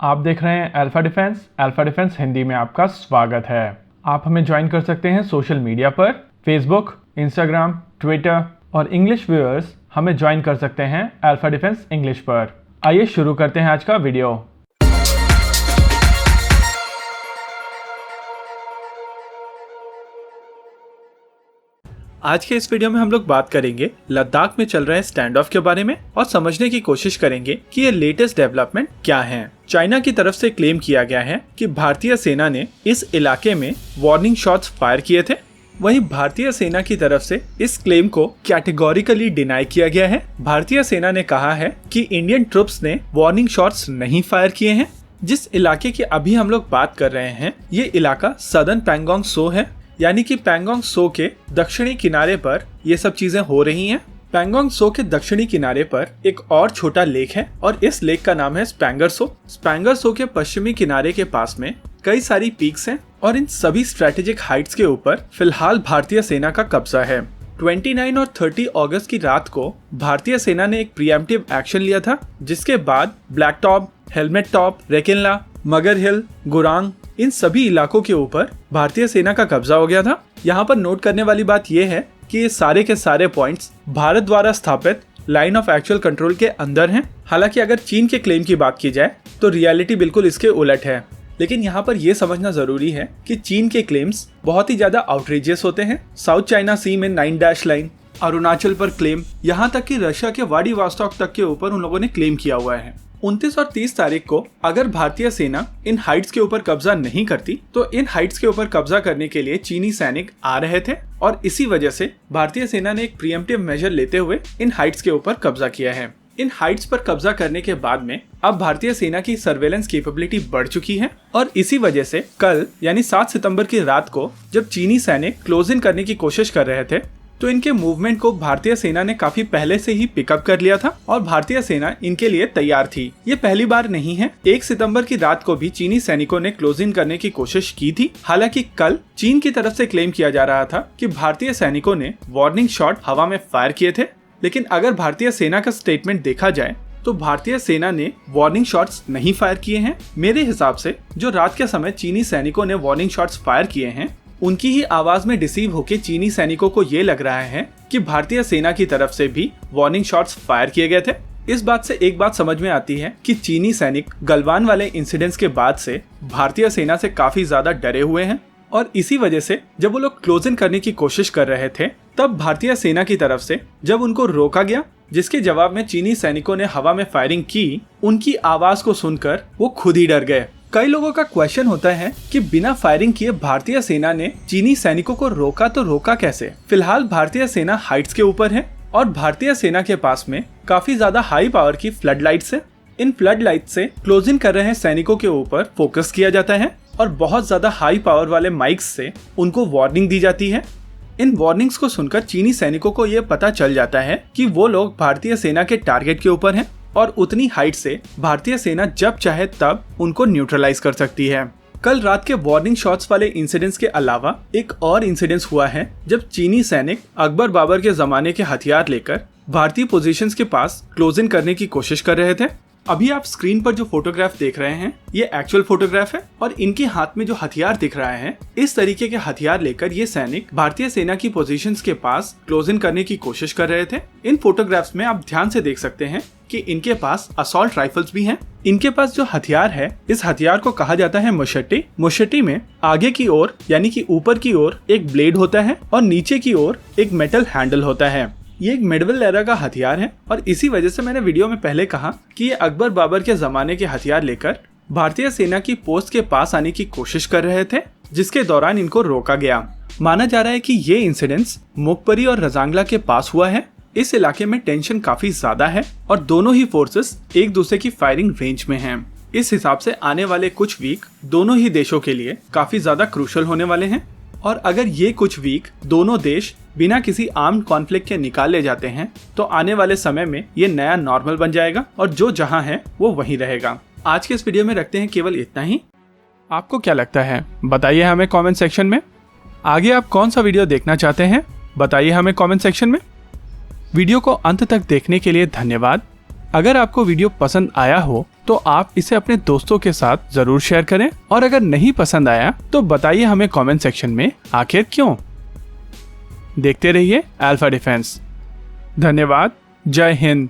आप देख रहे हैं अल्फा डिफेंस हिंदी में आपका स्वागत है। आप हमें ज्वाइन कर सकते हैं सोशल मीडिया पर, फेसबुक, इंस्टाग्राम, ट्विटर और इंग्लिश व्यूअर्स हमें ज्वाइन कर सकते हैं अल्फा डिफेंस इंग्लिश पर। आइए शुरू करते हैं आज का वीडियो। आज के इस वीडियो में हम लोग बात करेंगे लद्दाख में चल रहे स्टैंड ऑफ के बारे में और समझने की कोशिश करेंगे कि ये लेटेस्ट डेवलपमेंट क्या है। चाइना की तरफ से क्लेम किया गया है कि भारतीय सेना ने इस इलाके में वार्निंग शॉट्स फायर किए थे। वहीं भारतीय सेना की तरफ से इस क्लेम को कैटेगोरिकली डिनाई किया गया है। भारतीय सेना ने कहा है कि इंडियन ट्रूप्स ने वार्निंग शॉट्स नहीं फायर किए हैं। जिस इलाके की अभी हम लोग बात कर रहे हैं ये इलाका सदर्न पैंगोंग सो है, यानी कि पैंगोंग सो के दक्षिणी किनारे पर ये सब चीजें हो रही हैं। पैंगोंग सो के दक्षिणी किनारे पर एक और छोटा लेक है और इस लेक का नाम है स्पैंगर सो। स्पैंगर सो के पश्चिमी किनारे के पास में कई सारी पीक्स हैं और इन सभी स्ट्रेटेजिक हाइट्स के ऊपर फिलहाल भारतीय सेना का कब्जा है। 29 और 30 अगस्त की रात को भारतीय सेना ने एक प्रीएम्प्टिव एक्शन लिया था, जिसके बाद ब्लैक टॉप, हेलमेट टॉप, रेकिनला, मगर हिल, गुरांग इन सभी इलाकों के ऊपर भारतीय सेना का कब्जा हो गया था। यहाँ पर नोट करने वाली बात यह है कि ये सारे के सारे पॉइंट्स भारत द्वारा स्थापित लाइन ऑफ एक्चुअल कंट्रोल के अंदर हैं। हालांकि अगर चीन के क्लेम की बात की जाए तो रियलिटी बिल्कुल इसके उलट है। लेकिन यहाँ पर यह समझना जरूरी है कि चीन के क्लेम्स बहुत ही ज्यादा आउटरीजियस होते हैं। साउथ चाइना सी में 9 डैश लाइन, अरुणाचल पर क्लेम, यहाँ तक कि रशिया के व्लादिवोस्तोक तक के ऊपर उन लोगों ने क्लेम किया हुआ है। 29 और 30 तारीख को अगर भारतीय सेना इन हाइट्स के ऊपर कब्जा नहीं करती तो इन हाइट्स के ऊपर कब्जा करने के लिए चीनी सैनिक आ रहे थे और इसी वजह से भारतीय सेना ने एक प्रीएम्प्टिव मेजर लेते हुए इन हाइट्स के ऊपर कब्जा किया है। इन हाइट्स पर कब्जा करने के बाद में अब भारतीय सेना की सर्वेलेंस कैपेबिलिटी बढ़ चुकी है और इसी वजह से कल यानी 7 सितंबर की रात को जब चीनी सैनिक क्लोज इन करने की कोशिश कर रहे थे तो इनके मूवमेंट को भारतीय सेना ने काफी पहले से ही पिकअप कर लिया था और भारतीय सेना इनके लिए तैयार थी। ये पहली बार नहीं है। 1 सितंबर की रात को भी चीनी सैनिकों ने क्लोज इन करने की कोशिश की थी। हालांकि कल चीन की तरफ से क्लेम किया जा रहा था कि भारतीय सैनिकों ने वार्निंग शॉट हवा में फायर किए थे, लेकिन अगर भारतीय सेना का स्टेटमेंट देखा जाए तो भारतीय सेना ने वार्निंग शॉट्स नहीं फायर किए हैं। मेरे हिसाब से जो रात के समय चीनी सैनिकों ने वार्निंग शॉट्स फायर किए हैं उनकी ही आवाज में डिसीव होकर चीनी सैनिकों को ये लग रहा है कि भारतीय सेना की तरफ से भी वार्निंग शॉट्स फायर किए गए थे। इस बात से एक बात समझ में आती है कि चीनी सैनिक गलवान वाले इंसिडेंट्स के बाद से भारतीय सेना से काफी ज्यादा डरे हुए हैं और इसी वजह से जब वो लोग क्लोज इन करने की कोशिश कर रहे थे तब भारतीय सेना की तरफ से जब उनको रोका गया, जिसके जवाब में चीनी सैनिकों ने हवा में फायरिंग की, उनकी आवाज को सुनकर वो खुद ही डर गए। कई लोगों का क्वेश्चन होता है कि बिना फायरिंग किए भारतीय सेना ने चीनी सैनिकों को रोका तो रोका कैसे। फिलहाल भारतीय सेना हाइट्स के ऊपर है और भारतीय सेना के पास में काफी ज्यादा हाई पावर की फ्लड लाइट्स है। इन फ्लड लाइट से क्लोज इन कर रहे सैनिकों के ऊपर फोकस किया जाता है और बहुत ज्यादा हाई पावर वाले माइक्स से उनको वार्निंग दी जाती है। इन वार्निंग्स को सुनकर चीनी सैनिकों को ये पता चल जाता है कि वो लोग भारतीय सेना के टारगेट के ऊपर हैं और उतनी हाइट से भारतीय सेना जब चाहे तब उनको न्यूट्रलाइज कर सकती है। कल रात के वार्निंग शॉट्स वाले इंसिडेंट्स के अलावा एक और इंसिडेंट्स हुआ है जब चीनी सैनिक अकबर बाबर के जमाने के हथियार लेकर भारतीय पोजीशंस के पास क्लोज इन करने की कोशिश कर रहे थे। अभी आप स्क्रीन पर जो फोटोग्राफ देख रहे हैं ये एक्चुअल फोटोग्राफ है और इनके हाथ में जो हथियार दिख रहा है इस तरीके के हथियार लेकर ये सैनिक भारतीय सेना की पोजीशंस के पास क्लोज इन करने की कोशिश कर रहे थे। इन फोटोग्राफ्स में आप ध्यान से देख सकते हैं कि इनके पास असॉल्ट राइफल्स भी हैं। इनके पास जो हथियार है इस हथियार को कहा जाता है मुशट्टी। मुशट्टी में आगे की ओर यानी कि ऊपर की ओर एक ब्लेड होता है और नीचे की ओर एक मेटल हैंडल होता है। ये एक मिडवल एरा का हथियार है और इसी वजह से मैंने वीडियो में पहले कहा कि ये अकबर बाबर के जमाने के हथियार लेकर भारतीय सेना की पोस्ट के पास आने की कोशिश कर रहे थे, जिसके दौरान इनको रोका गया। माना जा रहा है कि ये इंसिडेंट्स मुखपरी और रजांगला के पास हुआ है। इस इलाके में टेंशन काफी ज्यादा है और दोनों ही फोर्सेस एक दूसरे की फायरिंग रेंज में हैं। इस हिसाब से आने वाले कुछ वीक दोनों ही देशों के लिए काफी ज्यादा क्रूशल होने वाले हैं और अगर ये कुछ वीक दोनों देश बिना किसी आर्म्ड कॉन्फ्लिक्ट के निकाल ले जाते हैं तो आने वाले समय में ये नया नॉर्मल बन जाएगा और जो जहां है वो वहीं रहेगा। आज के इस वीडियो में रखते हैं केवल इतना ही। आपको क्या लगता है बताइए हमें कमेंट सेक्शन में। आगे आप कौन सा वीडियो देखना चाहते हैं बताइए हमें कमेंट सेक्शन में। वीडियो को अंत तक देखने के लिए धन्यवाद। अगर आपको वीडियो पसंद आया हो तो आप इसे अपने दोस्तों के साथ जरूर शेयर करें, और अगर नहीं पसंद आया तो बताइए हमें कमेंट सेक्शन में आखिर क्यों। देखते रहिए अल्फा डिफेंस। धन्यवाद। जय हिंद।